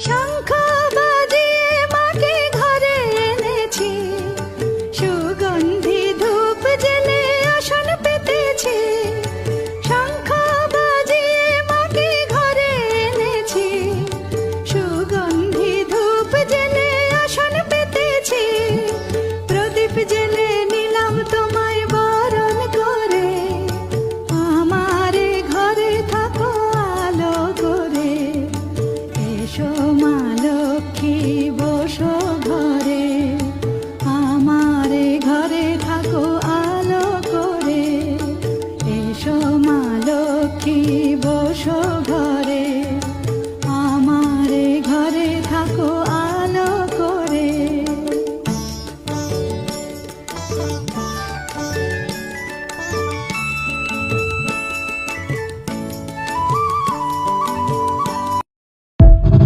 শঙ্খ বাজিয়ে মাকে ঘরে এনেছি, সুগন্ধি ধূপ জেলে আসন পেতেছি। শঙ্খ বাজিয়ে মাকে ঘরে এনেছি, সুগন্ধি ধূপ জেলে আসন পেতেছি। প্রদীপ জেলে নিলাম তোমায় বরণ করে, আমারে ঘরে থাকো আলো করে। এসো মা লক্ষ্মী।